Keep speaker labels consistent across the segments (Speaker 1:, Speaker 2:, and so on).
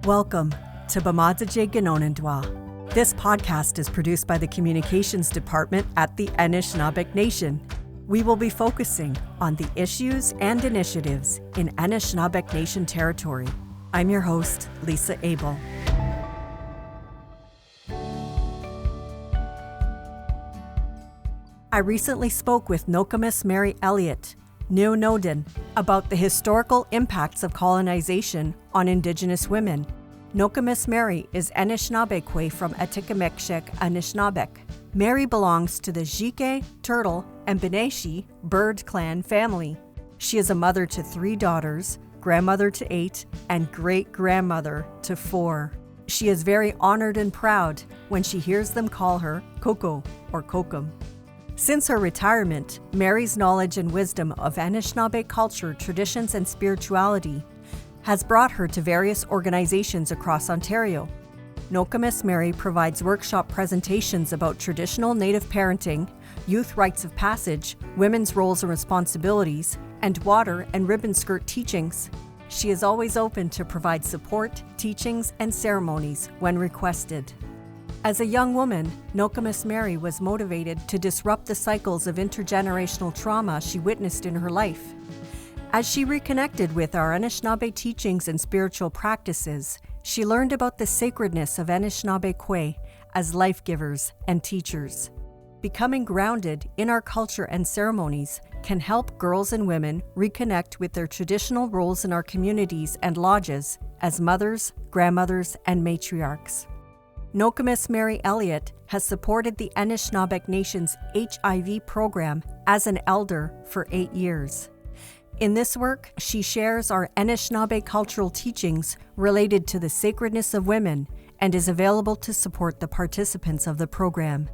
Speaker 1: Welcome to B'madzaje Ginonindwa. This podcast is produced by the Communications Department at the Anishinaabeg Nation. We will be focusing on the issues and initiatives in Anishinaabeg Nation territory. I'm your host, Lisa Abel. I recently spoke with Nokomis Mary Elliott, Neo-Nodin, about the historical impacts of colonization on Indigenous women. Nokomis Mary is Anishinaabeg from Atikamekshek, Anishinaabeg. Mary belongs to the Jike, Turtle, and Beneshi bird clan family. She is a mother to 3 daughters, grandmother to 8, and great-grandmother to 4. She is very honored and proud when she hears them call her Coco or Kokum. Since her retirement, Mary's knowledge and wisdom of Anishinaabe culture, traditions, and spirituality has brought her to various organizations across Ontario. Nokomis Mary provides workshop presentations about traditional Native parenting, youth rites of passage, women's roles and responsibilities, and water and ribbon skirt teachings. She is always open to provide support, teachings, and ceremonies when requested. As a young woman, Nokomis Mary was motivated to disrupt the cycles of intergenerational trauma she witnessed in her life. As she reconnected with our Anishinaabe teachings and spiritual practices, she learned about the sacredness of Anishinaabe Kwe as life givers and teachers. Becoming grounded in our culture and ceremonies can help girls and women reconnect with their traditional roles in our communities and lodges as mothers, grandmothers, and matriarchs. Nokomis Mary Elliott has supported the Anishinaabeg Nation's HIV program as an elder for 8 years. In this work, she shares our Anishinaabe cultural teachings related to the sacredness of women and is available to support the participants of the program.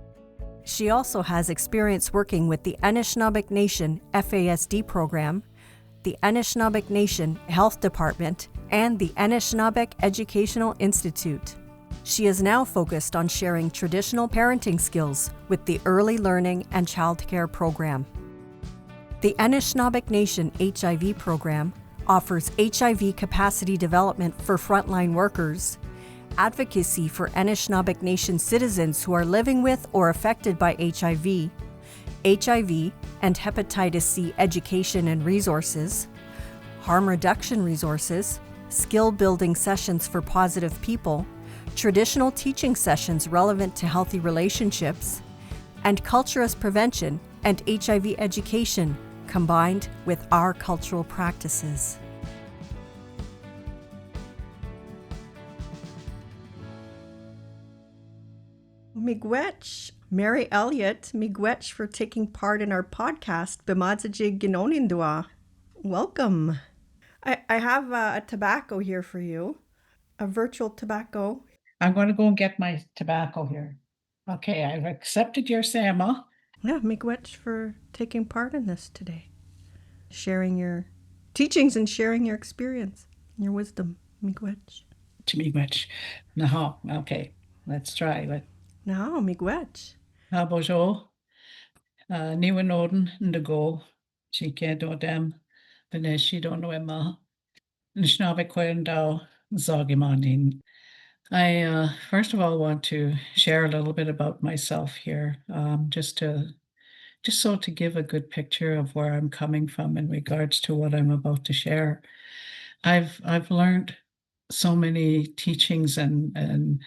Speaker 1: She also has experience working with the Anishinaabeg Nation FASD program, the Anishinaabeg Nation Health Department, and the Anishinaabeg Educational Institute. She is now focused on sharing traditional parenting skills with the Early Learning and Childcare program. The Anishinaabeg Nation HIV program offers HIV capacity development for frontline workers, advocacy for Anishinaabeg Nation citizens who are living with or affected by HIV and hepatitis C education and resources, harm reduction resources, skill building sessions for positive people, traditional teaching sessions relevant to healthy relationships, and culturist prevention and HIV education combined with our cultural practices. Miigwech, Mary Elliott, miigwech for taking part in our podcast, B'madzaje Ginonindwa. Welcome. I have a tobacco here for you, a virtual tobacco.
Speaker 2: I'm going to go and get my tobacco here. Okay, I've accepted your sama.
Speaker 1: Yeah, miigwech for taking part in this today. Sharing your teachings and sharing your experience, your wisdom. Miigwech.
Speaker 2: To miigwech. Naha, okay, let's try.
Speaker 1: No, miigwech.
Speaker 2: Bojo, Niwa Norden, Ndago, Chike Dodem, Beneshi Donoema, Nishnabek Kwendao, Zogimanin. I first of all want to share a little bit about myself here, just so to give a good picture of where I'm coming from in regards to what I'm about to share. I've learned so many teachings and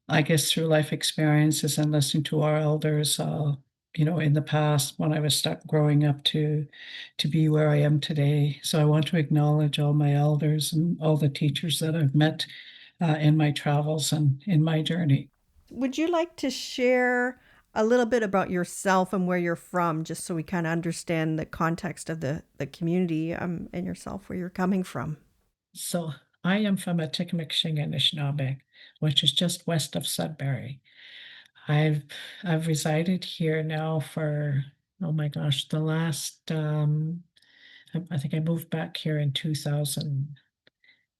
Speaker 2: I guess through life experiences and listening to our elders, in the past when I was growing up to be where I am today. So I want to acknowledge all my elders and all the teachers that I've met in my travels and in my journey.
Speaker 1: Would you like to share a little bit about yourself and where you're from, just so we kind of understand the context of the community and yourself, where you're coming from?
Speaker 2: So I am from Atikameksheng, Anishinaabe, which is just west of Sudbury. I've resided here now for, oh my gosh, the last, I think I moved back here in 2000.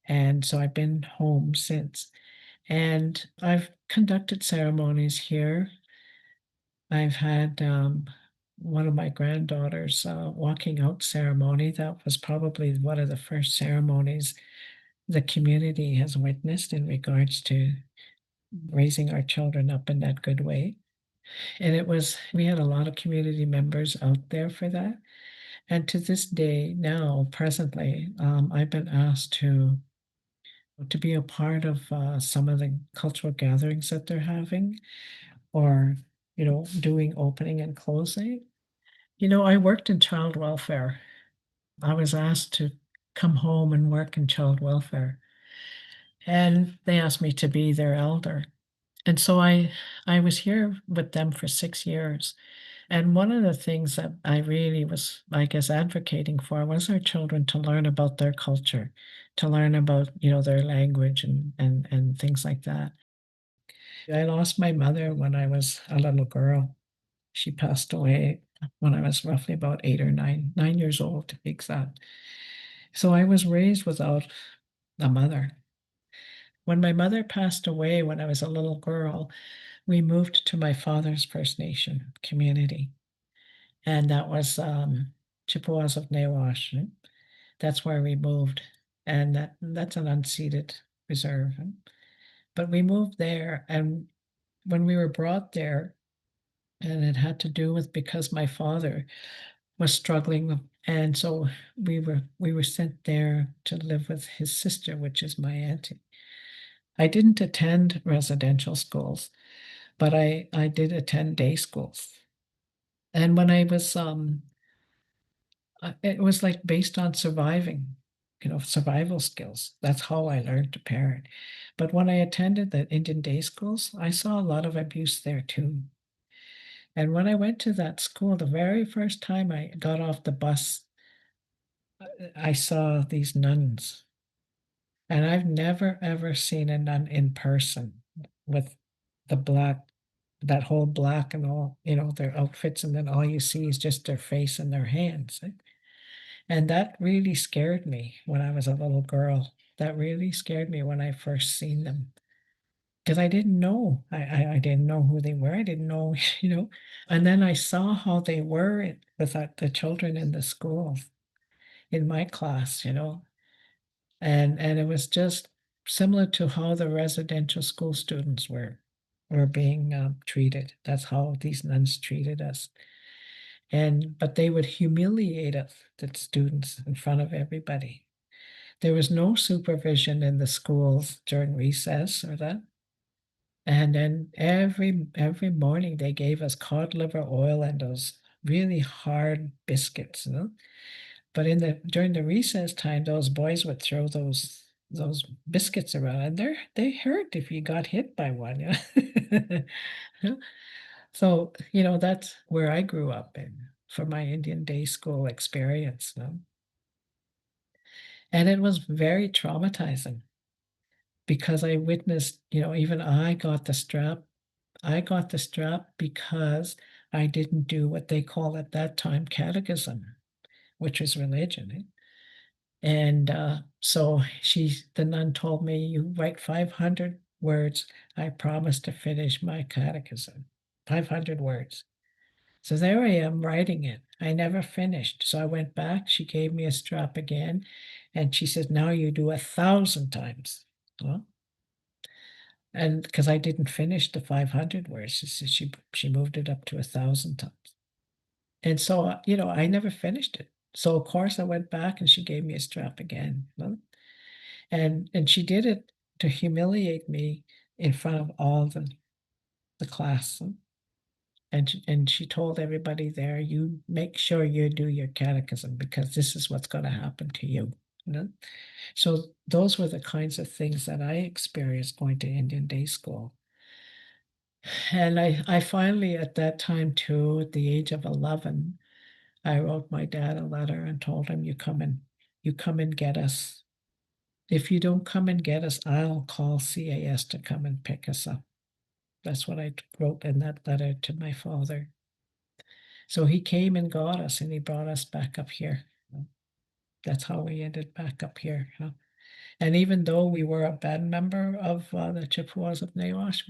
Speaker 2: And so I've been home since. And I've conducted ceremonies here. I've had one of my granddaughters walking out ceremony. That was probably one of the first ceremonies the community has witnessed in regards to raising our children up in that good way. And we had a lot of community members out there for that. And to this day, now, presently, I've been asked to be a part of some of the cultural gatherings that they're having, or, doing opening and closing. I worked in child welfare. I was asked to come home and work in child welfare, and they asked me to be their elder. And so I was here with them for 6 years, and one of the things that I really was, I guess, advocating for was our children to learn about their culture, to learn about, their language and things like that. I lost my mother when I was a little girl. She passed away when I was roughly about 8 or 9 years old, to be exact. So I was raised without a mother. When my mother passed away when I was a little girl, we moved to my father's First Nation community, and that was, Chippewas of Nawash. That's where we moved, and that's an unceded reserve, but we moved there, and when we were brought there, and it had to do with because my father was struggling, and so we were sent there to live with his sister, which is my auntie. I didn't attend residential schools, but I did attend day schools. And when I was, it was like based on surviving, survival skills. That's how I learned to parent. But when I attended the Indian day schools, I saw a lot of abuse there too. And when I went to that school, the very first time I got off the bus, I saw these nuns. And I've never ever seen a nun in person with the black, that whole black and all, their outfits, and then all you see is just their face and their hands. And that really scared me when I was a little girl. That really scared me when I first seen them. Because I didn't know. I didn't know who they were. I didn't know, And then I saw how they were with the children in the school, in my class, and it was just similar to how the residential school students were being treated. That's how these nuns treated us. But they would humiliate us, the students, in front of everybody. There was no supervision in the schools during recess or that. And then every morning they gave us cod liver oil and those really hard biscuits. But during the recess time, those boys would throw those biscuits around, and they hurt if you got hit by one. Yeah. So, that's where I grew up in for my Indian day school experience. And it was very traumatizing because I witnessed, even I got the strap. I got the strap because I didn't do what they call at that time catechism, which was religion. And so the nun told me, "You write 500 words. I promise to finish my catechism." 500 words. So there I am writing it. I never finished. So I went back. She gave me a strap again, and she said, "Now you do 1,000 times." Well, and because I didn't finish the 500 words, she moved it up to 1,000 times. And so, I never finished it. So of course I went back and she gave me a strap again. And she did it to humiliate me in front of all the class. And she told everybody there, "You make sure you do your catechism because this is what's going to happen to you." You know? So those were the kinds of things that I experienced going to Indian day school. And I finally, at that time too, at the age of 11, I wrote my dad a letter and told him, you come and get us. If you don't come and get us, I'll call CAS to come and pick us up." That's what I wrote in that letter to my father. So he came and got us, and he brought us back up here. That's how we ended back up here. And even though we were a band member of the Chippewas of Nawash,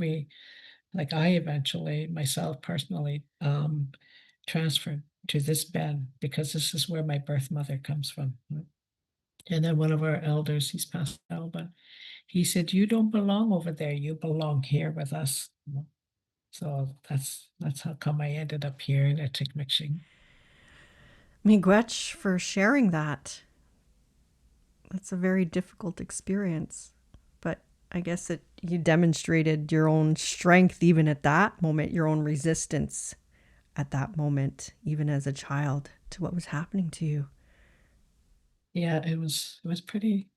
Speaker 2: I eventually, myself personally, transferred to this band because this is where my birth mother comes from. And then one of our elders, he's passed now, but he said, "You don't belong over there, you belong here with us." So that's how come I ended up here in Atikameksheng.
Speaker 1: Miigwech for sharing that. That's a very difficult experience. But I guess you demonstrated your own strength even at that moment, your own resistance at that moment, even as a child, to what was happening to you.
Speaker 2: Yeah, it was pretty.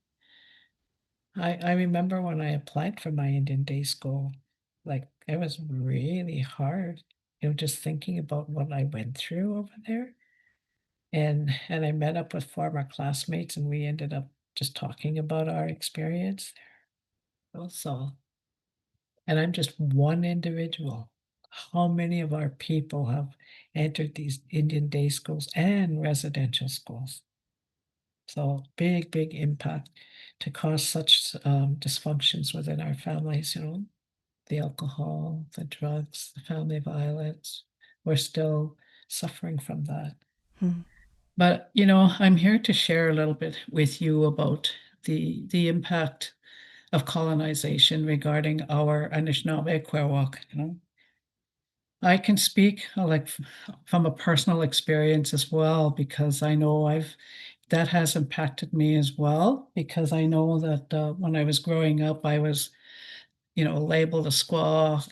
Speaker 2: I remember when I applied for my Indian day school, like it was really hard, just thinking about what I went through over there. And I met up with former classmates and we ended up just talking about our experience there also. And I'm just one individual. How many of our people have entered these Indian day schools and residential schools? So big, big impact to cause such dysfunctions within our families, the alcohol, the drugs, the family violence. We're still suffering from that.
Speaker 1: Hmm.
Speaker 2: But, I'm here to share a little bit with you about the impact of colonization regarding our Anishinaabe Querwalk. I can speak from a personal experience as well because I know that has impacted me as well because I know that when I was growing up, I was labeled a squaw.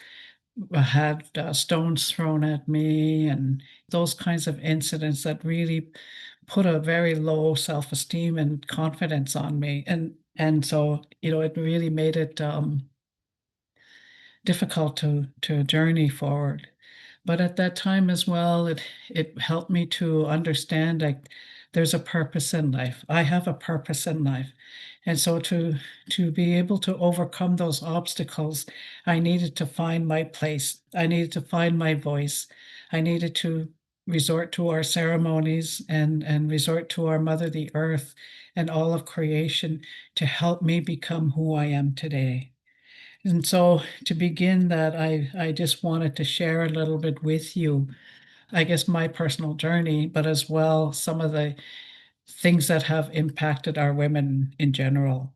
Speaker 2: I had stones thrown at me, and those kinds of incidents that really put a very low self-esteem and confidence on me, and so it really made it difficult to journey forward. But at that time as well, it helped me to understand like there's a purpose in life. I have a purpose in life. And so to be able to overcome those obstacles, I needed to find my place. I needed to find my voice. I needed to resort to our ceremonies and resort to our mother the earth and all of creation to help me become who I am today. And so to begin that, I just wanted to share a little bit with you, I guess, my personal journey, but as well some of the things that have impacted our women in general.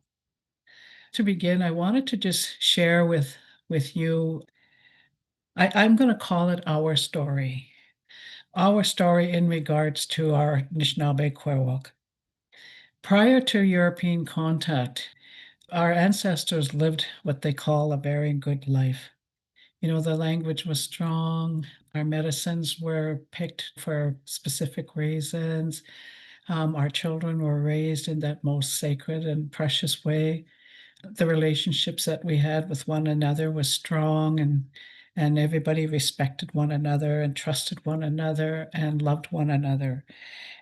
Speaker 2: To begin, I wanted to just share with you, I'm going to call it our story. Our story in regards to our Anishinaabe Querwalk. Prior to European contact, our ancestors lived what they call a very good life. The language was strong. Our medicines were picked for specific reasons. Our children were raised in that most sacred and precious way. The relationships that we had with one another was strong, and everybody respected one another and trusted one another and loved one another.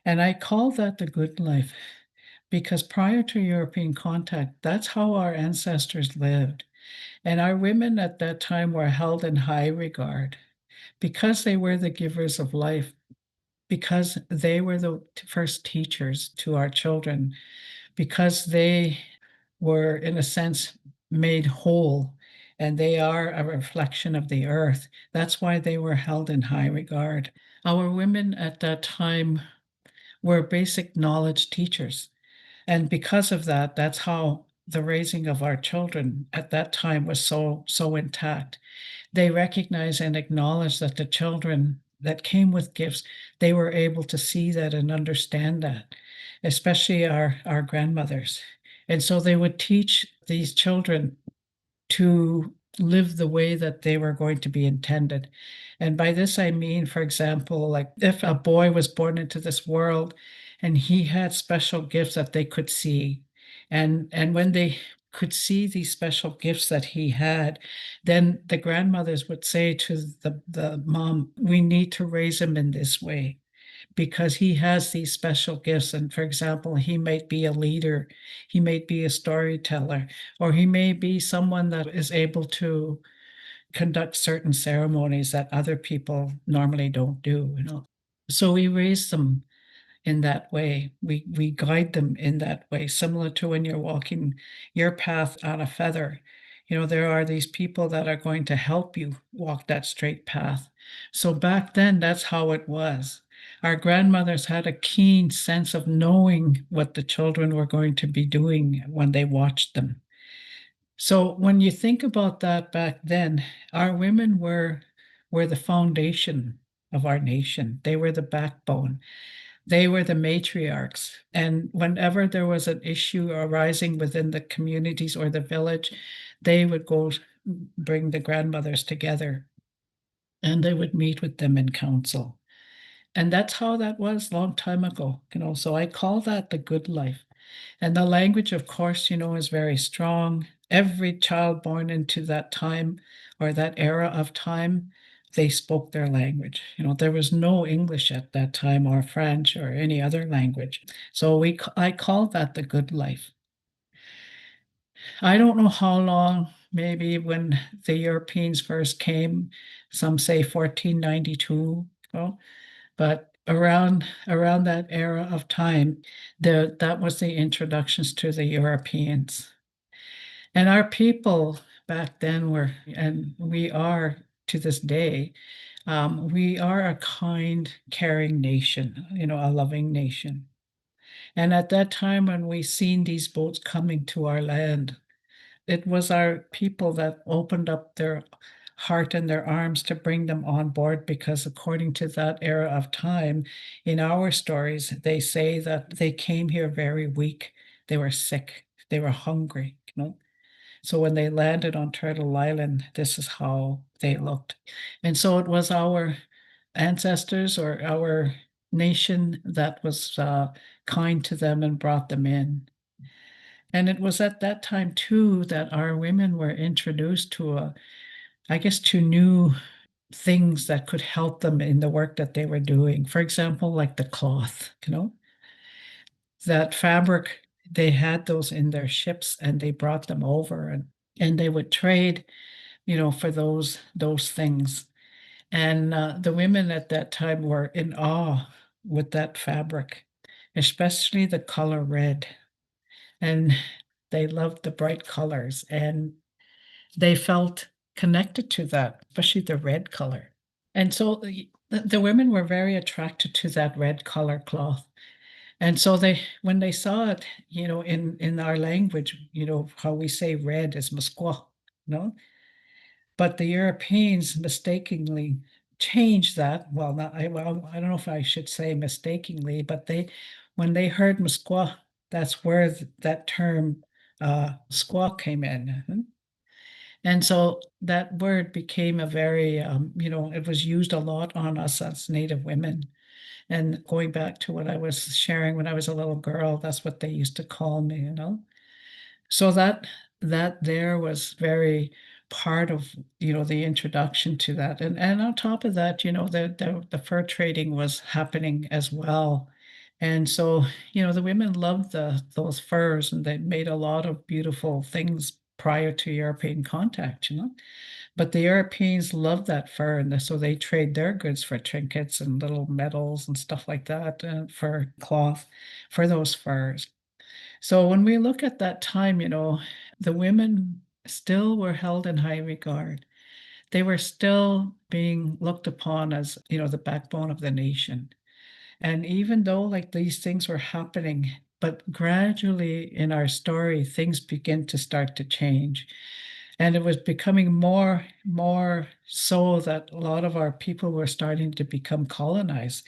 Speaker 2: And I call that the good life because prior to European contact, that's how our ancestors lived. And our women at that time were held in high regard because they were the givers of life, because they were the first teachers to our children, because they were, in a sense, made whole, and they are a reflection of the earth. That's why they were held in high regard. Our women at that time were basic knowledge teachers. And because of that, that's how the raising of our children at that time was so intact. They recognize and acknowledge that the children that came with gifts, they were able to see that and understand that, especially our grandmothers. And so they would teach these children to live the way that they were going to be intended. And by this, I mean, for example, like if a boy was born into this world and he had special gifts that they could see, and when they could see these special gifts that he had, then the grandmothers would say to the mom, we need to raise him in this way because he has these special gifts. And for example, he might be a leader, he might be a storyteller, or he may be someone that is able to conduct certain ceremonies that other people normally don't do. So we raise them in that way. We guide them in that way, similar to when you're walking your path on a feather. There are these people that are going to help you walk that straight path. So back then, that's how it was. our grandmothers had a keen sense of knowing what the children were going to be doing when they watched them. So when you think about that back then, our women were the foundation of our nation. They were the backbone. They were the matriarchs. And whenever there was an issue arising within the communities or the village, they would go bring the grandmothers together and they would meet with them in council. And that's how that was long time ago, so I call that the good life. And the language, of course, is very strong. Every child born into that time or that era of time, they spoke their language. There was no English at that time or French or any other language. So I call that the good life. I don't know how long, maybe when the Europeans first came, some say 1492, but around that era of time, that was the introductions to the Europeans. And our people back then were, and we are to this day, we are a kind, caring nation, a loving nation. And at that time, when we seen these boats coming to our land, it was our people that opened up their heart and their arms to bring them on board, because according to that era of time, in our stories, they say that they came here very weak. They were sick. They were hungry. So when they landed on Turtle Island, this is how they looked. And so it was our ancestors or our nation that was kind to them and brought them in. And it was at that time too that our women were introduced to to new things that could help them in the work that they were doing. For example, like the cloth, that fabric, they had those in their ships and they brought them over, and they would trade, for those things. And the women at that time were in awe with that fabric, especially the color red. And they loved the bright colors, and they felt connected to that, especially the red color. And so the women were very attracted to that red color cloth. And so when they saw it, in our language, how we say red is Musqua, no? But the Europeans mistakenly changed that. Well, I don't know if I should say mistakenly, but when they heard Musqua, that's where that term squaw came in. And so that word became a very, it was used a lot on us as Native women. And going back to what I was sharing when I was a little girl, that's what they used to call me. So that there was very part of, the introduction to that. And on top of that, the fur trading was happening as well. And so, the women loved those furs, and they made a lot of beautiful things prior to European contact. But the Europeans loved that fur, and so they trade their goods for trinkets and little medals and stuff like that, for cloth, for those furs. So when we look at that time, the women still were held in high regard. They were still being looked upon as, the backbone of the nation. And even though like these things were happening, but gradually in our story, things begin to start to change. And it was becoming more so that a lot of our people were starting to become colonized,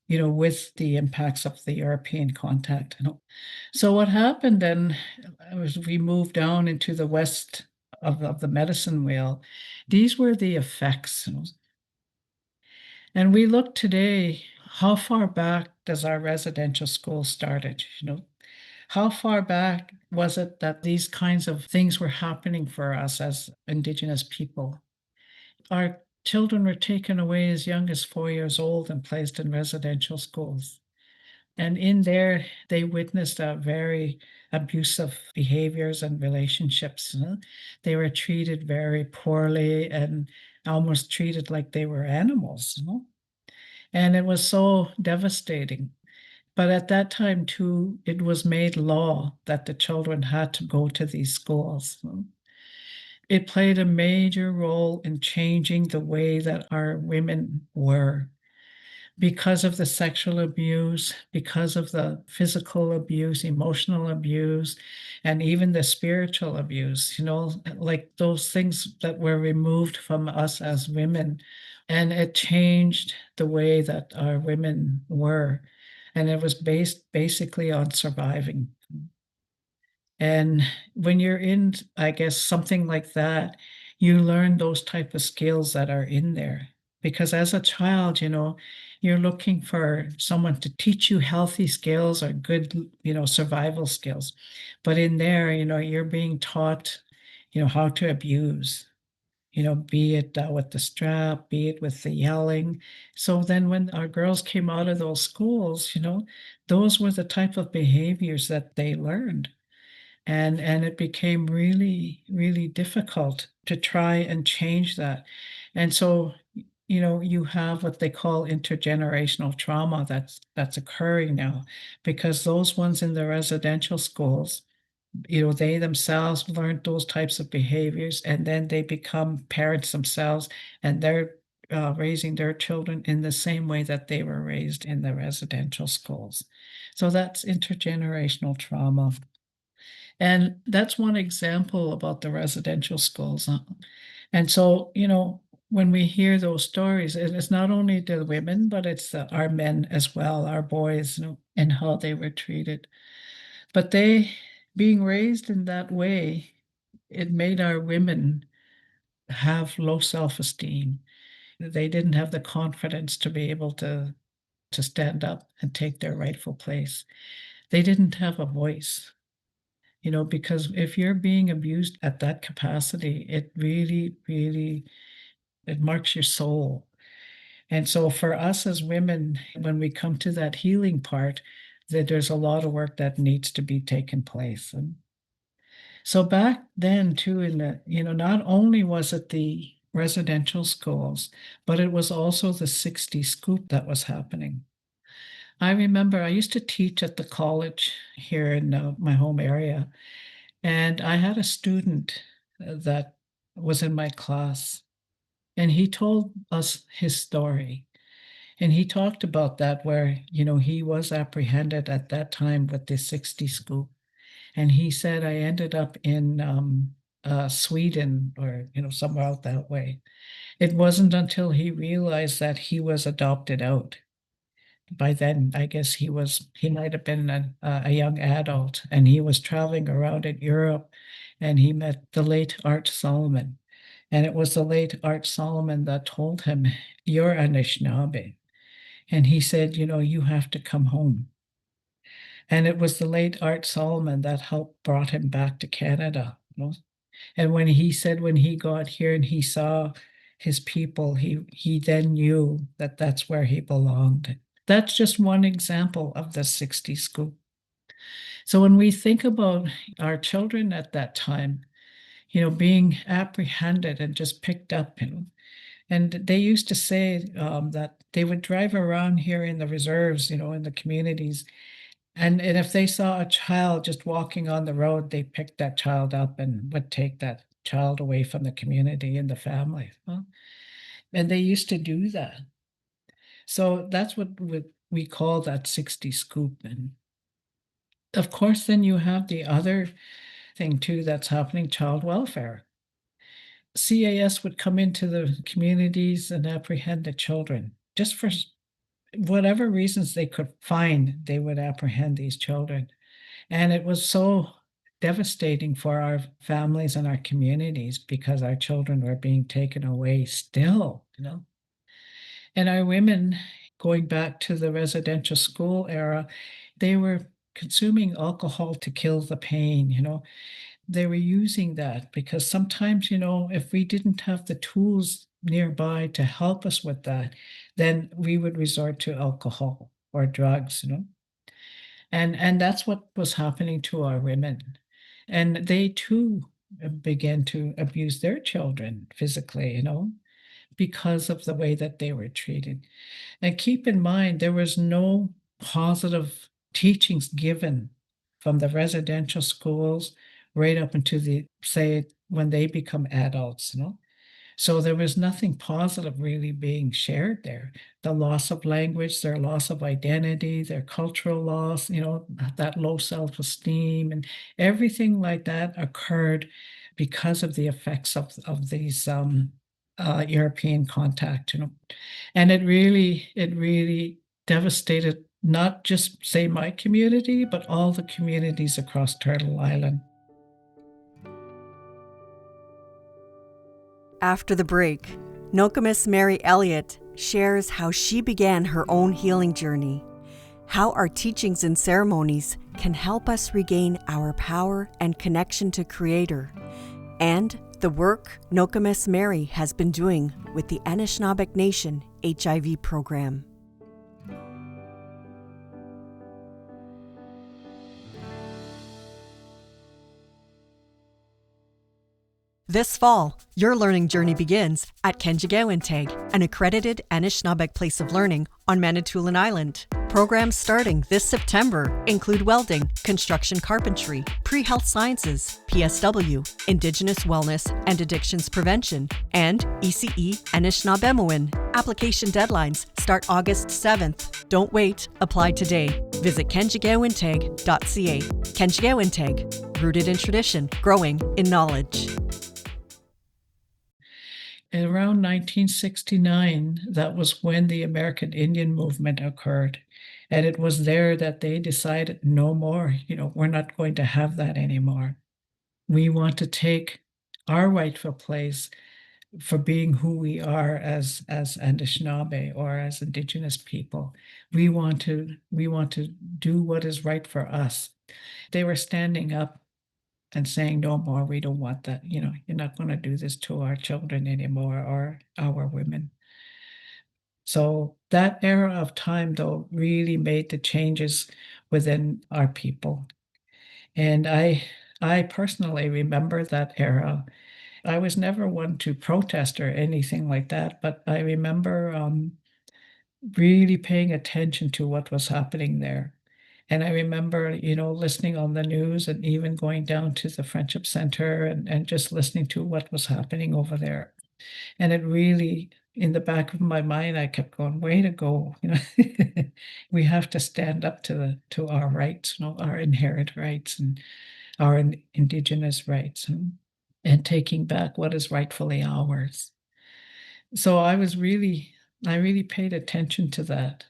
Speaker 2: with the impacts of the European contact. So what happened then was we moved down into the west of the medicine wheel. These were the effects. And we look today, how far back does our residential school started? How far back was it that these kinds of things were happening for us as Indigenous people? Our children were taken away as young as 4 years old and placed in residential schools. And in there, they witnessed a very abusive behaviors and relationships. They were treated very poorly and almost treated like they were animals. And it was so devastating. But at that time, too, it was made law that the children had to go to these schools. It played a major role in changing the way that our women were. because of the sexual abuse, because of the physical abuse, emotional abuse, and even the spiritual abuse, like those things that were removed from us as women. And it changed the way that our women were. And it was based basically on surviving. And when you're in, I guess, something like that, you learn those type of skills that are in there. Because as a child, you're looking for someone to teach you healthy skills or good, survival skills. But in there, you're being taught, how to abuse, be it with the strap, be it with the yelling. So then when our girls came out of those schools, those were the type of behaviors that they learned. And it became really, really difficult to try and change that. And so, you have what they call intergenerational trauma that's occurring now, because those ones in the residential schools, they themselves learned those types of behaviors, and then they become parents themselves, and they're raising their children in the same way that they were raised in the residential schools. So that's intergenerational trauma. And that's one example about the residential schools. And so, when we hear those stories, and it's not only the women, but it's our men as well, our boys, and how they were treated. But they, being raised in that way, it made our women have low self-esteem. They didn't have the confidence to be able to stand up and take their rightful place. They didn't have a voice. Because if you're being abused at that capacity, it really, really, it marks your soul. And so for us as women, when we come to that healing part, that there's a lot of work that needs to be taken place. And so back then too, not only was it the residential schools, but it was also the 60 scoop that was happening. I remember I used to teach at the college here in my home area. And I had a student that was in my class, and he told us his story. And he talked about that where, he was apprehended at that time with the 60 scoop. And he said, I ended up in Sweden or, somewhere out that way. It wasn't until he realized that he was adopted out. By then, I guess he might have been a young adult, and he was traveling around in Europe, and he met the late Art Solomon. And it was the late Art Solomon that told him, "You're Anishinaabe." And he said, "You have to come home." And it was the late Art Solomon that helped brought him back to Canada. And when he said when he got here and he saw his people, he then knew that that's where he belonged. That's just one example of the 60 scoop. So when we think about our children at that time, being apprehended and just picked up, and they used to say that they would drive around here in the reserves, in the communities, and if they saw a child just walking on the road, they picked that child up and would take that child away from the community and the family. Well, and they used to do that. So that's what we call that 60 scoop. And of course, then you have the other thing too that's happening, child welfare. CAS would come into the communities and apprehend the children just for whatever reasons they could find, they would apprehend these children. And it was so devastating for our families and our communities because our children were being taken away still. And our women, going back to the residential school era, they were consuming alcohol to kill the pain. They were using that because sometimes, if we didn't have the tools nearby to help us with that, then we would resort to alcohol or drugs. And that's what was happening to our women. And they too began to abuse their children physically, because of the way that they were treated. And keep in mind, there was no positive teachings given from the residential schools right up into the, say, when they become adults. So there was nothing positive really being shared there. The loss of language, their loss of identity, their cultural loss, that low self-esteem and everything like that occurred because of the effects of these European contact, and it really devastated not just say my community, but all the communities across Turtle Island.
Speaker 1: After the break, Nokomis Mary Elliott shares how she began her own healing journey, how our teachings and ceremonies can help us regain our power and connection to Creator, and the work Nokomis Mary has been doing with the Anishinaabeg Nation HIV program. This fall, your learning journey begins at Kenjigewinteg, an accredited Anishinaabeg place of learning on Manitoulin Island. Programs starting this September include welding, construction carpentry, pre-health sciences, PSW, Indigenous wellness and addictions prevention, and ECE Anishinaabemowin. Application deadlines start August 7th. Don't wait, apply today. Visit kenjigewinteg.ca. Kenjigewinteg, rooted in tradition, growing in knowledge.
Speaker 2: Around 1969, that was when the American Indian movement occurred. And it was there that they decided no more, we're not going to have that anymore. We want to take our rightful place for being who we are as Anishinaabe or as Indigenous people. We want to do what is right for us. They were standing up and saying, no more, we don't want that. You're not going to do this to our children anymore or our women. So that era of time, though, really made the changes within our people. And I personally remember that era. I was never one to protest or anything like that, but I remember really paying attention to what was happening there. And I remember, listening on the news and even going down to the Friendship Center and just listening to what was happening over there. And it really, in the back of my mind, I kept going, way to go. We have to stand up to our rights, our inherent rights and our Indigenous rights and taking back what is rightfully ours. So I really paid attention to that.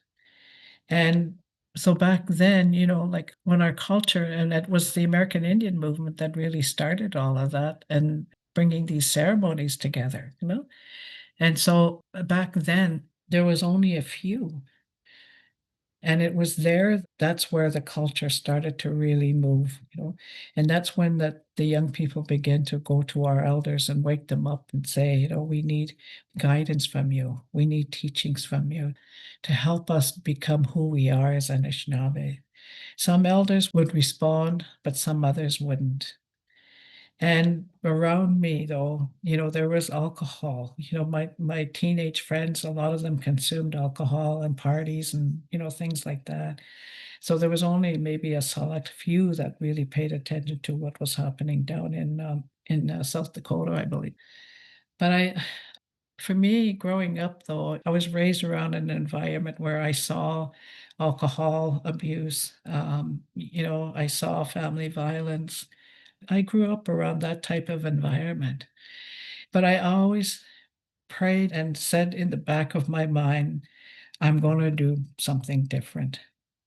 Speaker 2: And so back then, like when our culture, and it was the American Indian movement that really started all of that and bringing these ceremonies together. And so back then, there was only a few. And it was there, that's where the culture started to really move. And that's when the young people began to go to our elders and wake them up and say, we need guidance from you. We need teachings from you to help us become who we are as Anishinaabe. Some elders would respond, but some others wouldn't. And around me, though, there was alcohol. My teenage friends, a lot of them consumed alcohol and parties and, things like that. So there was only maybe a select few that really paid attention to what was happening down in South Dakota, I believe. But for me, growing up, though, I was raised around an environment where I saw alcohol abuse. I saw family violence. I grew up around that type of environment. But I always prayed and said in the back of my mind, I'm going to do something different.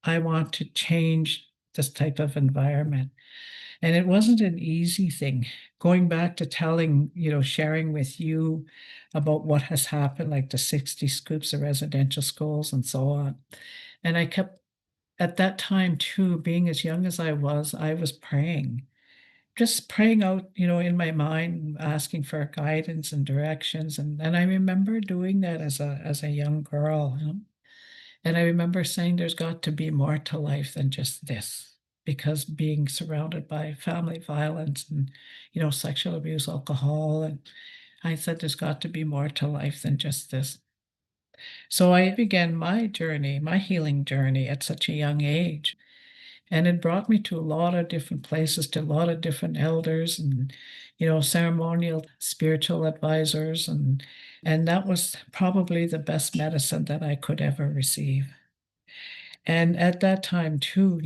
Speaker 2: I want to change this type of environment. And it wasn't an easy thing. Going back to sharing with you about what has happened, like the 60 scoops of residential schools and so on. And I kept, at that time too, being as young as I was praying. Just praying out, in my mind, asking for guidance and directions, and I remember doing that as a young girl, and I remember saying there's got to be more to life than just this, because being surrounded by family violence and, sexual abuse, alcohol, and I said there's got to be more to life than just this. So I began my journey, my healing journey at such a young age. And it brought me to a lot of different places, to a lot of different elders and, ceremonial spiritual advisors. And that was probably the best medicine that I could ever receive. And at that time too,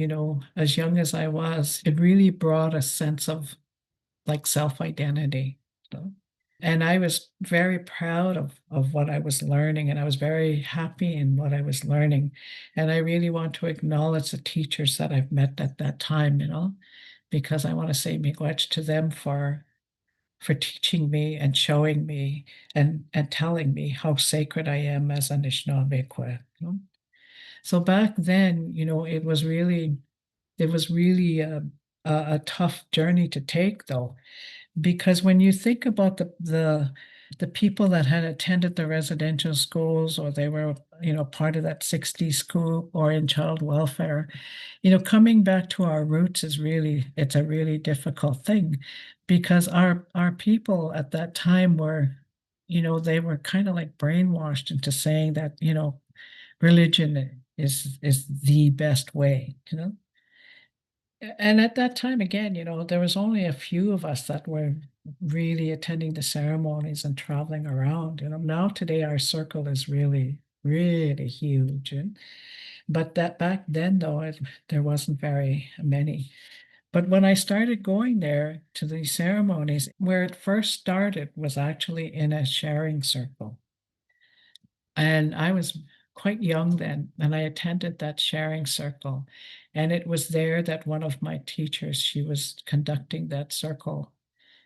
Speaker 2: as young as I was, it really brought a sense of like self-identity. So, and I was very proud of what I was learning, and I was very happy in what I was learning. And I really want to acknowledge the teachers that I've met at that time, because I want to say miigwech to them for teaching me and showing me and telling me how sacred I am as an Anishinaabe. So back then, it was really a tough journey to take, though, because when you think about the people that had attended the residential schools, or they were, part of that 60s school or in child welfare, coming back to our roots it's a really difficult thing, because our people at that time were, they were kind of like brainwashed into saying that, religion is the best way, and at that time, again, there was only a few of us that were really attending the ceremonies and traveling around. Now today our circle is really, really huge. But that back then, though, there wasn't very many. But when I started going there to these ceremonies, where it first started was actually in a sharing circle. And I was quite young then, and I attended that sharing circle. And it was there that one of my teachers, she was conducting that circle.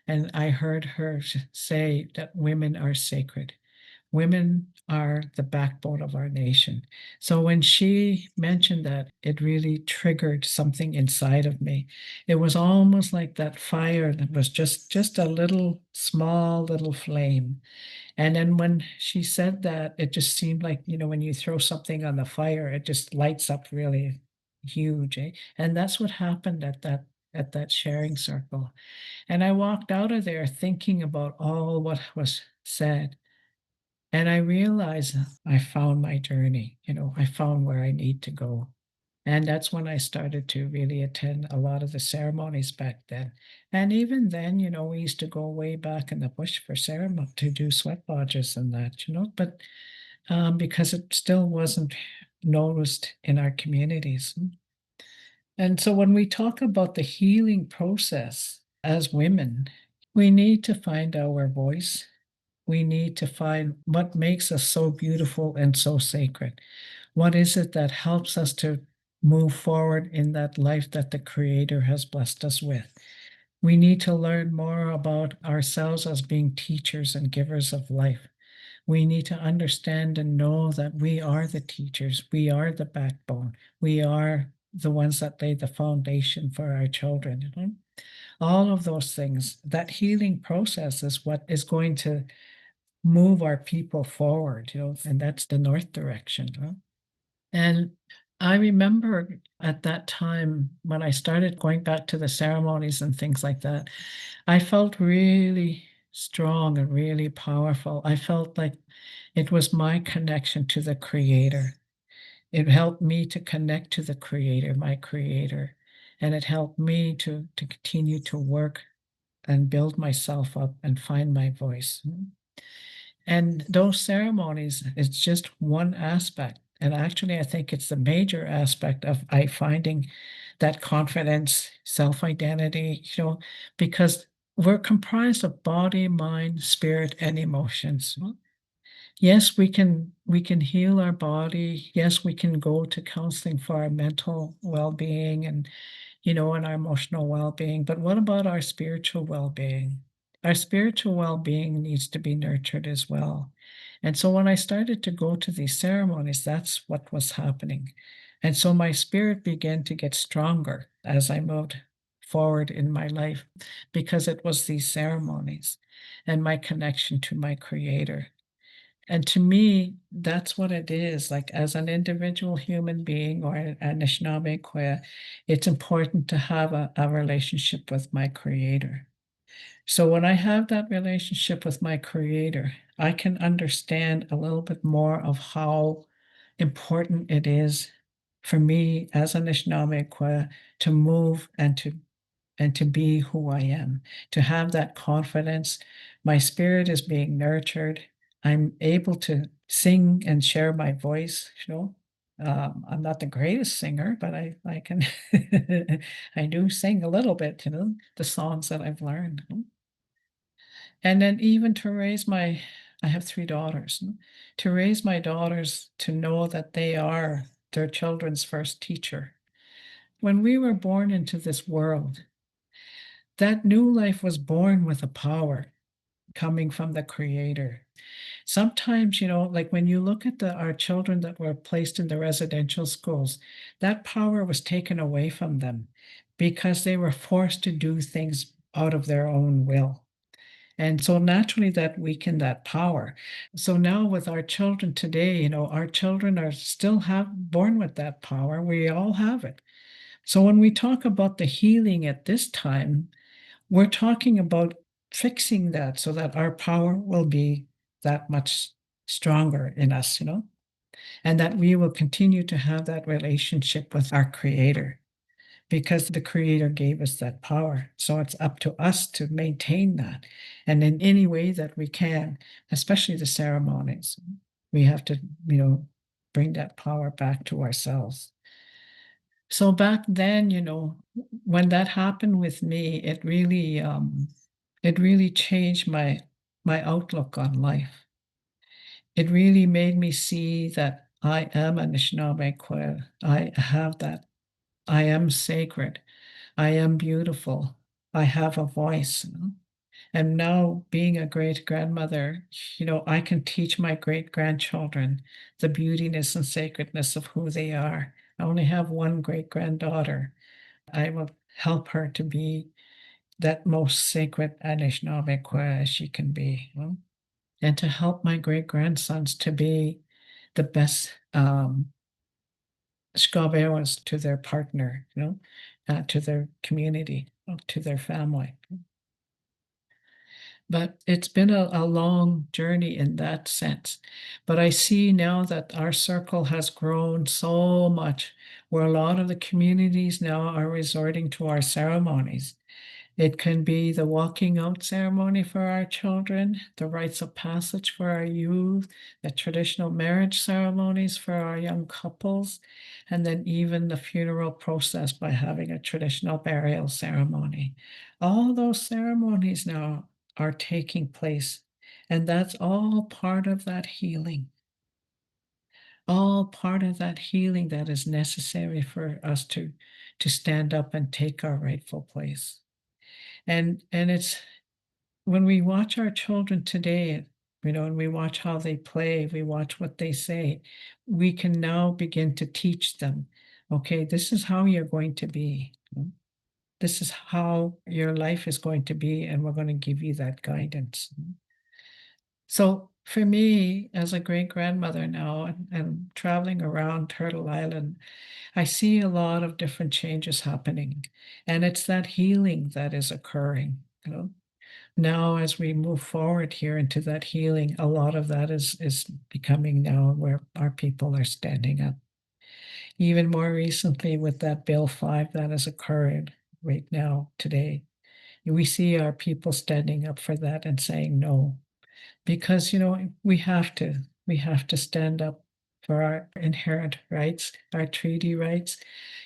Speaker 2: And I heard her say that women are sacred. Women are the backbone of our nation. So when she mentioned that, it really triggered something inside of me. It was almost like that fire that was just a little small little flame, and then when she said that, it just seemed like, when you throw something on the fire, it just lights up really huge, eh? And that's what happened at that sharing circle. And I walked out of there thinking about all what was said. And I realized I found my journey, I found where I need to go. And that's when I started to really attend a lot of the ceremonies back then. And even then, we used to go way back in the bush for ceremony to do sweat lodges and that, but because it still wasn't noticed in our communities. And so when we talk about the healing process as women, we need to find our voice. We need to find what makes us so beautiful and so sacred. What is it that helps us to move forward in that life that the Creator has blessed us with? We need to learn more about ourselves as being teachers and givers of life. We need to understand and know that we are the teachers, we are the backbone, we are the ones that lay the foundation for our children. All of those things, that healing process is what is going to move our people forward, and that's the north direction. And I remember at that time when I started going back to the ceremonies and things like that, I felt really strong and really powerful. I felt like it was my connection to the Creator. It helped me to connect to the Creator, my Creator, and it helped me to continue to work and build myself up and find my voice. And those ceremonies is just one aspect. And actually, I think it's the major aspect of I finding that confidence, self-identity, because we're comprised of body, mind, spirit, and emotions. Yes, we can heal our body. Yes, we can go to counseling for our mental well-being and our emotional well-being. But what about our spiritual well-being? Our spiritual well-being needs to be nurtured as well. And so when I started to go to these ceremonies, that's what was happening. And so my spirit began to get stronger as I moved forward in my life, because it was these ceremonies and my connection to my Creator. And to me, that's what it is. Like, as an individual human being or an Anishinaabe, it's important to have a relationship with my Creator. So when I have that relationship with my Creator, I can understand a little bit more of how important it is for me as an Anishinaabe to move and to be who I am, to have that confidence. My spirit is being nurtured. I'm able to sing and share my voice, you know. I'm not the greatest singer, but I can I do sing a little bit, you know, the songs that I've learned. And then even to raise my I have 3 daughters, to raise my daughters to know that they are their children's first teacher. When we were born into this world, that new life was born with a power coming from the Creator. Sometimes, you know, like when you look at our children that were placed in the residential schools, that power was taken away from them because they were forced to do things out of their own will. And so naturally that weakened that power. So now with our children today, you know, our children are still have born with that power. We all have it. So when we talk about the healing at this time, we're talking about fixing that so that our power will be that much stronger in us, you know, and that we will continue to have that relationship with our Creator because the Creator gave us that power. So it's up to us to maintain that. And in any way that we can, especially the ceremonies, we have to, you know, bring that power back to ourselves. So back then, you know, when that happened with me, it really changed my outlook on life. It really made me see that I am a Anishinaabe. I have that. I am sacred. I am beautiful. I have a voice. You know? And now, being a great grandmother, you know, I can teach my great grandchildren the beautiness and sacredness of who they are. I only have one great granddaughter. I will help her to be that most sacred Anishinaabe as she can be, you know, and to help my great grandsons to be the best Shkabewas to their partner, you know, to their community, to their family. But it's been a long journey in that sense. But I see now that our circle has grown so much, where a lot of the communities now are resorting to our ceremonies. It can be the walking out ceremony for our children, the rites of passage for our youth, the traditional marriage ceremonies for our young couples, and then even the funeral process by having a traditional burial ceremony. All those ceremonies now are taking place, and that's all part of that healing. All part of that healing that is necessary for us to stand up and take our rightful place. And it's when we watch our children today, you know, and we watch how they play, we watch what they say, we can now begin to teach them, okay, this is how you're going to be. This is how your life is going to be, and we're going to give you that guidance. So for me, as a great grandmother now and traveling around Turtle Island, I see a lot of different changes happening. And it's that healing that is occurring, you know. Now as we move forward here into that healing, a lot of that is becoming now where our people are standing up. Even more recently with that Bill 5 that has occurred right now today, we see our people standing up for that and saying no. Because, you know, we have to stand up for our inherent rights, our treaty rights,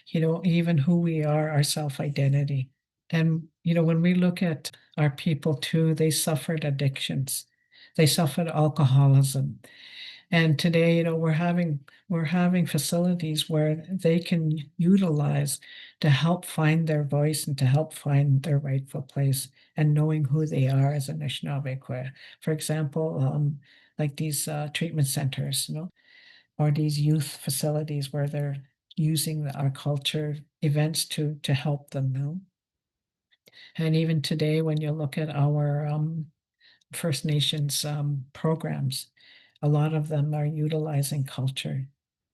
Speaker 2: you know, even who we are, our self-identity. And, you know, when we look at our people too, they suffered addictions. They suffered alcoholism. And today, you know, we're having facilities where they can utilize to help find their voice and to help find their rightful place and knowing who they are as a Anishinaabe. For example, like these treatment centers, you know, or these youth facilities where they're using our culture events to help them, you know. And even today, when you look at our First Nations programs, a lot of them are utilizing culture,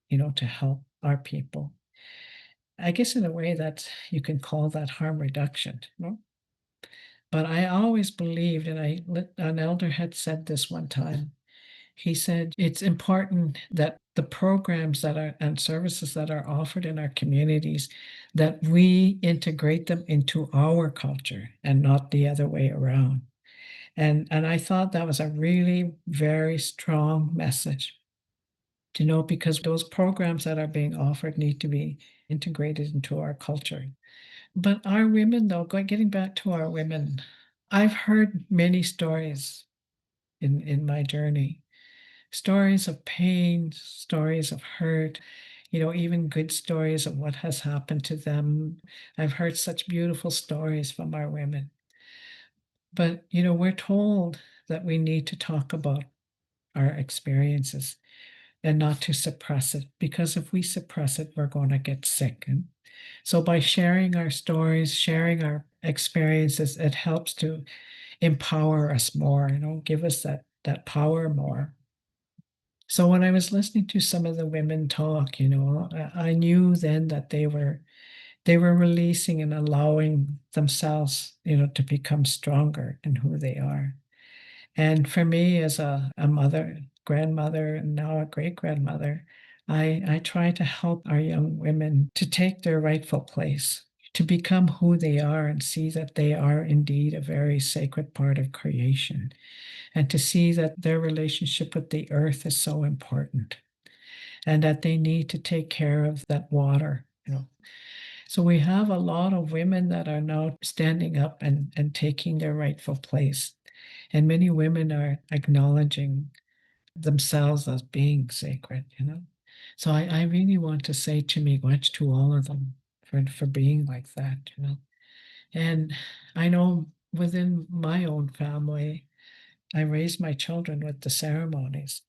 Speaker 2: you know, to help our people. I guess in a way that you can call that harm reduction, you know? But I always believed, and an elder had said this one time. He said it's important that the programs that are and services that are offered in our communities, that we integrate them into our culture and not the other way around. And I thought that was a really very strong message, because those programs that are being offered need to be integrated into our culture. But our women, though, getting back to our women, I've heard many stories in my journey. Stories of pain, stories of hurt, even good stories of what has happened to them. I've heard such beautiful stories from our women. But, we're told that we need to talk about our experiences and not to suppress it, because if we suppress it, we're going to get sick. And so by sharing our stories, sharing our experiences, it helps to empower us more, give us that power more. So when I was listening to some of the women talk, I knew then that they were releasing and allowing themselves, to become stronger in who they are. And for me, as a mother, grandmother, and now a great grandmother, I try to help our young women to take their rightful place, to become who they are and see that they are indeed a very sacred part of creation, and to see that their relationship with the earth is so important and that they need to take care of that water. So we have a lot of women that are now standing up and taking their rightful place. And many women are acknowledging themselves as being sacred. So I really want to say to miigwech to all of them for being like that. And I know within my own family, I raised my children with the ceremonies.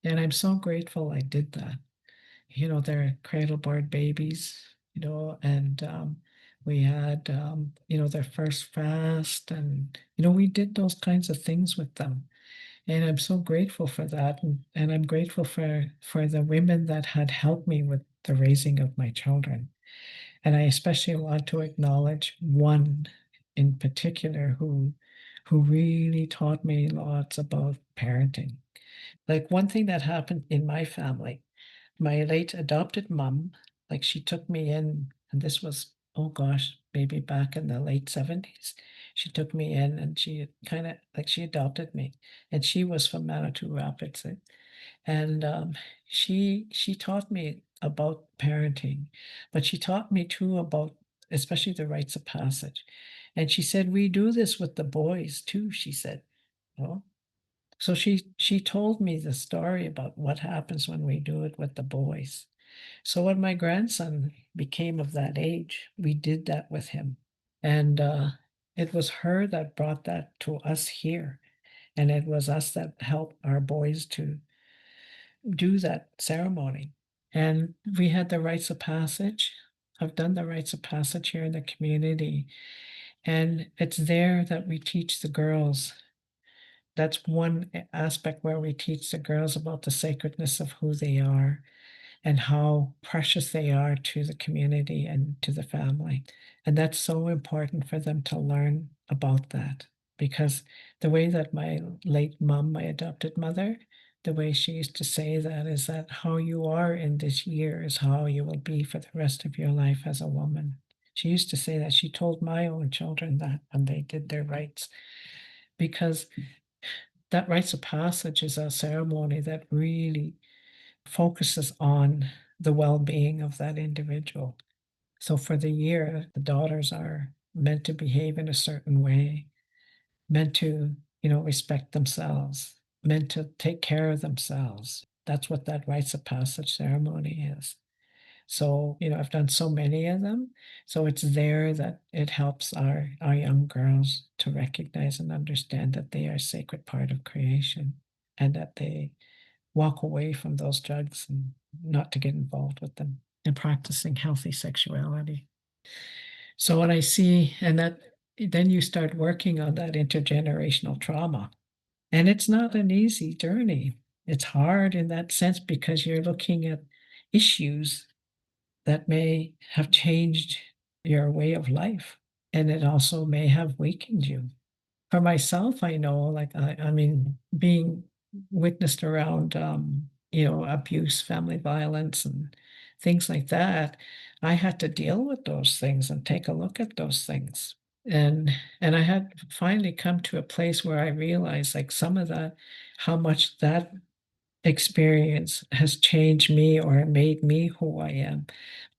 Speaker 2: And I'm so grateful I did that. They're cradle-board babies, and we had, their first fast, and, we did those kinds of things with them. And I'm so grateful for that. And I'm grateful for the women that had helped me with the raising of my children. And I especially want to acknowledge one in particular who really taught me lots about parenting. Like one thing that happened in my family, my late adopted mom, like she took me in, and this was, oh gosh, maybe back in the late 70s. She took me in and she kind of like she adopted me, and she was from Manitou Rapids. And she taught me about parenting, but she taught me too about especially the rites of passage. And she said, we do this with the boys too, she said. Oh, so she told me the story about what happens when we do it with the boys. So when my grandson became of that age, we did that with him. And it was her that brought that to us here. And it was us that helped our boys to do that ceremony. And we had the rites of passage. I've done the rites of passage here in the community. And it's there that we teach the girls. That's one aspect where we teach the girls about the sacredness of who they are and how precious they are to the community and to the family. And that's so important for them to learn about that, because the way that my late mom, my adopted mother, the way she used to say that is that how you are in this year is how you will be for the rest of your life as a woman. She used to say that. She told my own children that when they did their rites, because that rites of passage is a ceremony that really focuses on the well-being of that individual. So for the year, the daughters are meant to behave in a certain way, meant to, respect themselves, meant to take care of themselves. That's what that rites of passage ceremony is. So, I've done so many of them. So it's there that it helps our young girls to recognize and understand that they are a sacred part of creation and that they walk away from those drugs and not to get involved with them, and practicing healthy sexuality. So when I see, and that then you start working on that intergenerational trauma. And it's not an easy journey. It's hard in that sense because you're looking at issues that may have changed your way of life. And it also may have weakened you. For myself, I know, like, I mean, being witnessed around, abuse, family violence, and things like that, I had to deal with those things and take a look at those things. And I had finally come to a place where I realized, like, some of that how much that experience has changed me or made me who I am.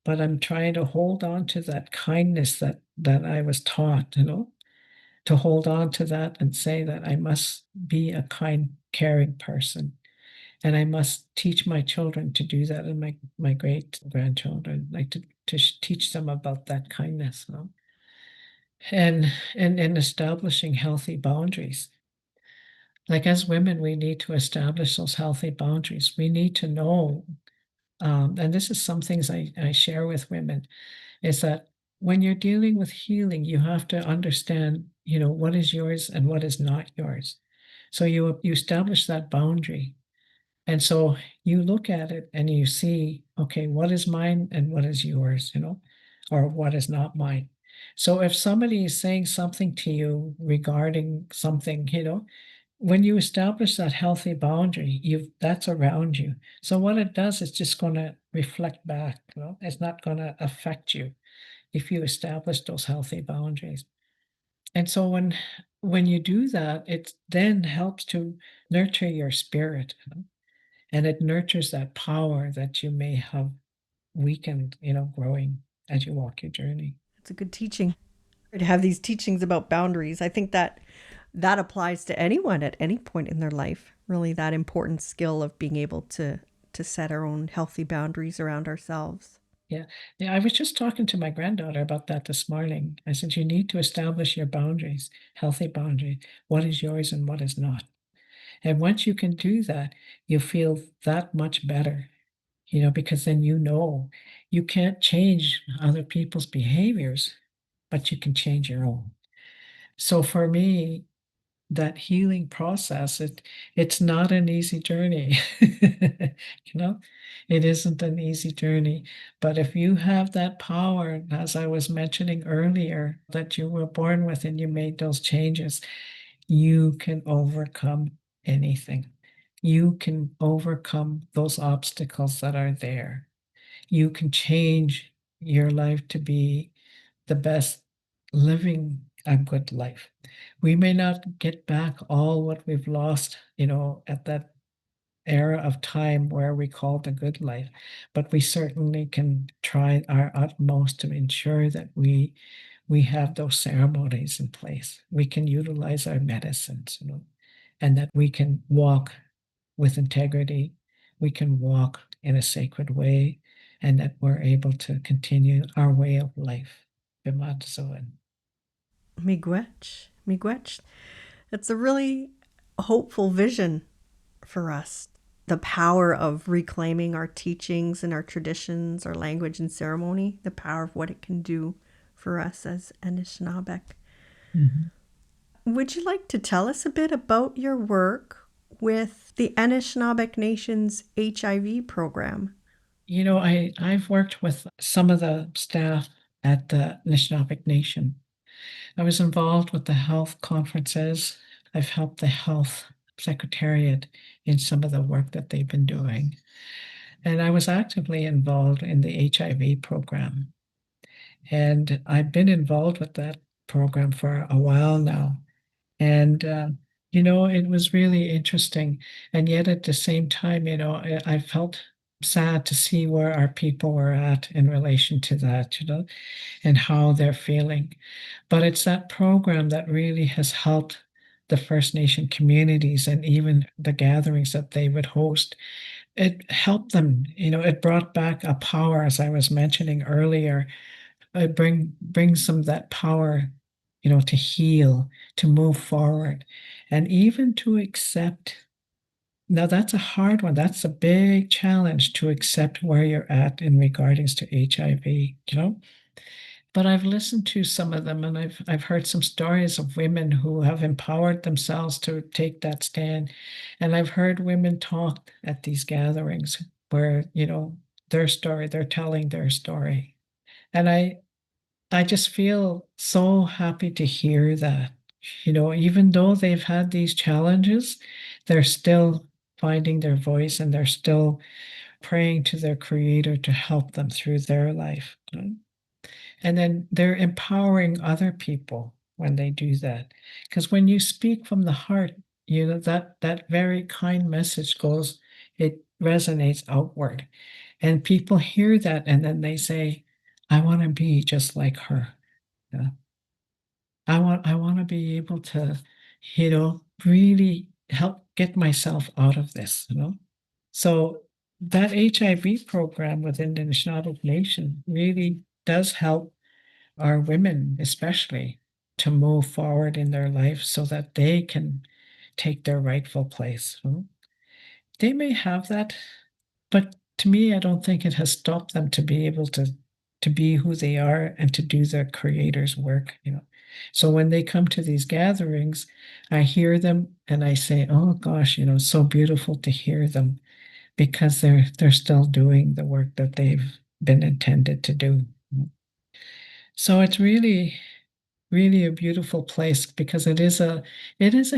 Speaker 2: But I'm trying to hold on to that kindness that I was taught, to hold on to that and say that I must be a kind, caring person. And I must teach my children to do that, and my great grandchildren, like to teach them about that kindness, and establishing healthy boundaries. Like, as women, we need to establish those healthy boundaries. We need to know, and this is some things I share with women, is that when you're dealing with healing, you have to understand, what is yours and what is not yours. So you establish that boundary. And so you look at it and you see, okay, what is mine and what is yours, or what is not mine. So if somebody is saying something to you regarding something, when you establish that healthy boundary, that's around you. So what it does is just going to reflect back. It's not going to affect you if you establish those healthy boundaries. And so when you do that, it then helps to nurture your spirit, and it nurtures that power that you may have weakened, growing as you walk your journey.
Speaker 1: It's a good teaching to have these teachings about boundaries. I think that that applies to anyone at any point in their life. Really, that important skill of being able to set our own healthy boundaries around ourselves.
Speaker 2: Yeah. Yeah, I was just talking to my granddaughter about that this morning. I said, you need to establish your boundaries, healthy boundaries. What is yours and what is not? And once you can do that, you feel that much better, because then you can't change other people's behaviors, but you can change your own. So for me, that healing process, it's not an easy journey. You know? It isn't an easy journey, but if you have that power, as I was mentioning earlier, that you were born with and you made those changes, you can overcome anything. You can overcome those obstacles that are there. You can change your life to be the best, living a good life. We may not get back all what we've lost, at that era of time where we call the good life, but we certainly can try our utmost to ensure that we have those ceremonies in place. We can utilize our medicines, and that we can walk with integrity. We can walk in a sacred way, and that we're able to continue our way of life. Bimatsuan.
Speaker 1: Miigwech, miigwech. It's a really hopeful vision for us. The power of reclaiming our teachings and our traditions, our language and ceremony, the power of what it can do for us as Anishinaabeg.
Speaker 2: Mhm.
Speaker 1: Would you like to tell us a bit about your work with the Anishinaabeg Nation's HIV program?
Speaker 2: I've worked with some of the staff at the Anishinaabe Nation. I was involved with the health conferences. I've helped the health secretariat in some of the work that they've been doing. And I was actively involved in the HIV program. And I've been involved with that program for a while now. And, it was really interesting. And yet at the same time, I felt sad to see where our people were at in relation to that, and how they're feeling. But it's that program that really has helped the First Nation communities, and even the gatherings that they would host. It helped them, it brought back a power, as I was mentioning earlier. It brings them that power, to heal, to move forward, and even to accept. Now that's a hard one. That's a big challenge, to accept where you're at in regards to HIV, But I've listened to some of them, and I've heard some stories of women who have empowered themselves to take that stand. And I've heard women talk at these gatherings where, they're telling their story. And I just feel so happy to hear that, Even though they've had these challenges, they're still finding their voice and they're still praying to their creator to help them through their life. And then they're empowering other people when they do that. Because when you speak from the heart, that very kind message goes, it resonates outward. And people hear that and then they say, I want to be just like her. Yeah. I want to be able to, really help get myself out of this. So that HIV program within the Anishinaabe Nation really does help our women, especially, to move forward in their life so that they can take their rightful place. They may have that, but to me, I don't think it has stopped them to be able to be who they are and to do their creator's work. So when they come to these gatherings, I hear them and I say, "Oh gosh, it's so beautiful to hear them because they're still doing the work that they've been intended to do." So it's really, really a beautiful place because it is a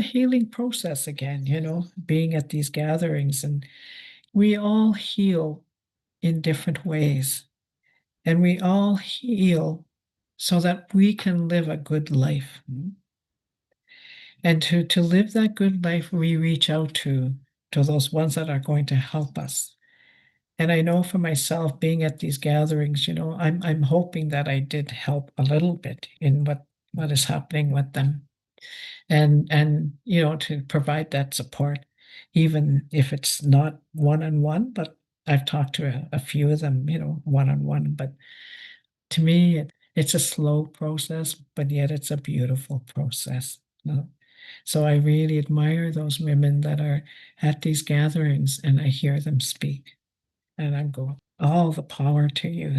Speaker 2: healing process again, being at these gatherings, and we all heal in different ways, and we all heal so that we can live a good life. And to live that good life, we reach out to those ones that are going to help us. And I know for myself, being at these gatherings, I'm hoping that I did help a little bit in what is happening with them, and to provide that support, even if it's not one on one. But I've talked to a few of them, one on one. But to me, it's a slow process, but yet it's a beautiful process. So I really admire those women that are at these gatherings, and I hear them speak. And I'm going, all the power to you.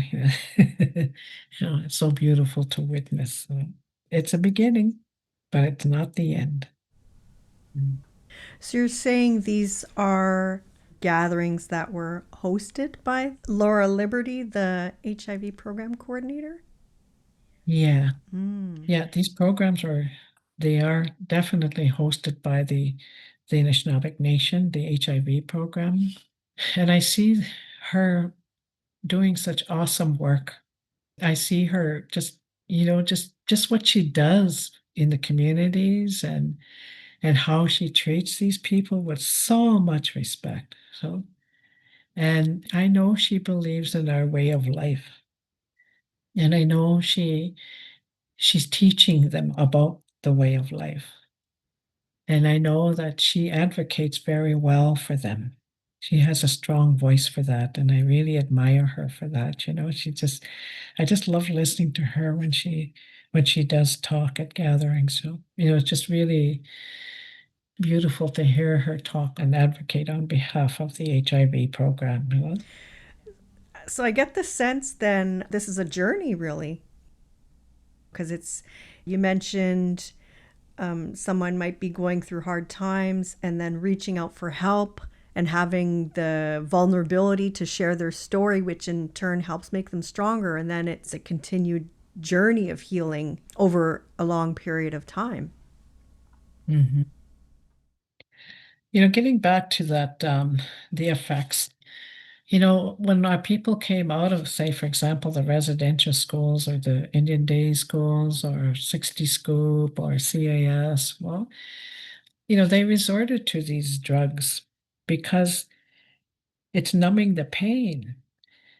Speaker 2: It's so beautiful to witness. It's a beginning, but it's not the end. Mm.
Speaker 1: So you're saying these are gatherings that were hosted by Laura Liberty, the HIV program coordinator?
Speaker 2: Yeah,
Speaker 1: Mm.
Speaker 2: yeah. These programs they are definitely hosted by the Anishinaabe Nation, the HIV program, and I see her doing such awesome work. I see her just what she does in the communities and how she treats these people with so much respect. And I know she believes in our way of life. And I know she's teaching them about the way of life. And I know that she advocates very well for them. She has a strong voice for that, and I really admire her for that. I just love listening to her when she does talk at gatherings. So, it's just really beautiful to hear her talk and advocate on behalf of the HIV program.
Speaker 1: So I get the sense then this is a journey, really, because you mentioned someone might be going through hard times and then reaching out for help and having the vulnerability to share their story, which in turn helps make them stronger. And then it's a continued journey of healing over a long period of time.
Speaker 2: Mhm. Getting back to that, the effects. When our people came out of, say, for example, the residential schools or the Indian Day schools or 60 Scoop or CAS, well, they resorted to these drugs because it's numbing the pain.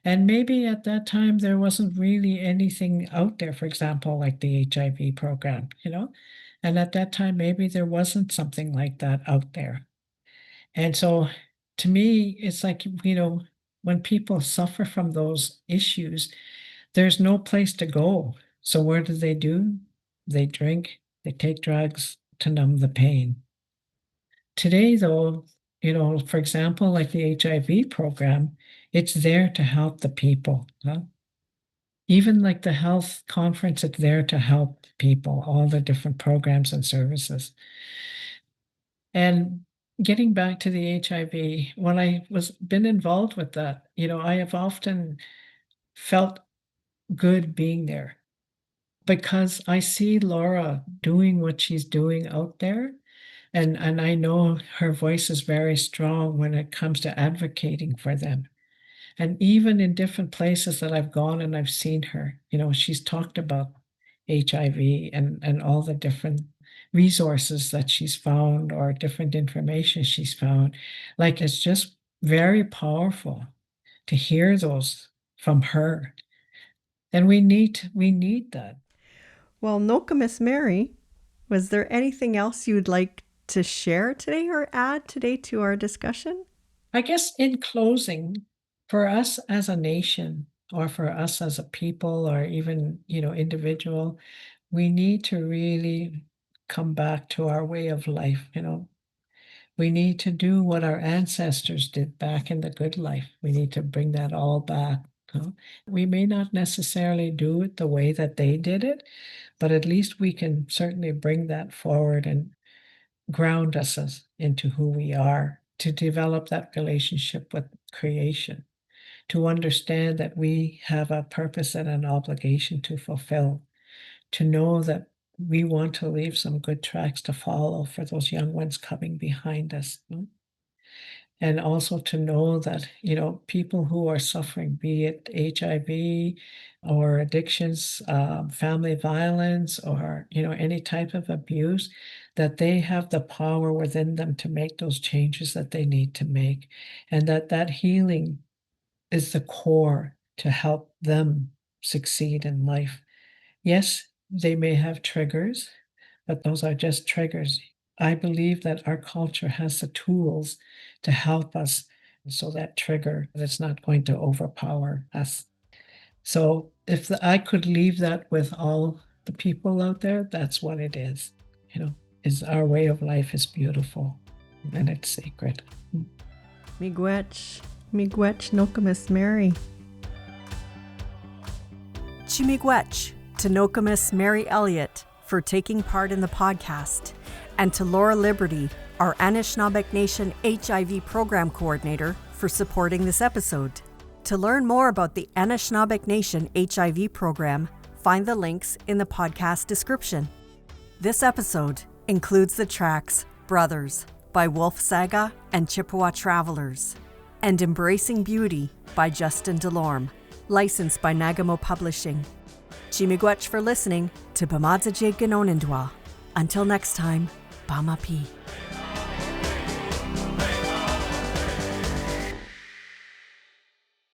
Speaker 2: And maybe at that time there wasn't really anything out there, for example, like the HIV program. And at that time, maybe there wasn't something like that out there. And so to me, it's like, when people suffer from those issues, there's no place to go. So what do? They drink, they take drugs to numb the pain. Today, though, for example, like the HIV program, it's there to help the people. Even like the health conference, it's there to help people, all the different programs and services. And getting back to the HIV, when I was been involved with that, I have often felt good being there. because I see Laura doing what she's doing out there. And I know her voice is very strong when it comes to advocating for them. And even in different places that I've gone and I've seen her, she's talked about HIV and all the different resources that she's found or different information she's found. Like, it's just very powerful to hear those from her. And we need that.
Speaker 1: Well, Nokomis Mary, was there anything else you'd like to share today or add today to our discussion?
Speaker 2: I guess in closing, for us as a nation or for us as a people or even, individual, we need to really come back to our way of life. We need to do what our ancestors did back in the good life. We need to bring that all back. We may not necessarily do it the way that they did it, but at least we can certainly bring that forward and ground us into who we are, to develop that relationship with creation, to understand that we have a purpose and an obligation to fulfill, to know that we want to leave some good tracks to follow for those young ones coming behind us. And also to know that, people who are suffering, be it HIV or addictions, family violence, or, any type of abuse, that they have the power within them to make those changes that they need to make. And that healing is the core to help them succeed in life. Yes, they may have triggers, but those are just triggers. I believe that our culture has the tools to help us so that trigger that's not going to overpower us. So if I could leave that with all the people out there, that's what it is. Is our way of life is beautiful and it's sacred.
Speaker 1: Miigwech Nokomis Mary. Chimigwech to Nokomis Mary Elliott for taking part in the podcast, and to Laura Liberty, our Anishinaabeg Nation HIV Program Coordinator, for supporting this episode. To learn more about the Anishinaabeg Nation HIV Program, find the links in the podcast description. This episode includes the tracks Brothers by Wolf Saga and Chippewa Travelers, and Embracing Beauty by Justin Delorme, licensed by Nagamo Publishing. Chimigwech for listening to Bamadzaje Ganonindwa. Until next time, Bamapi.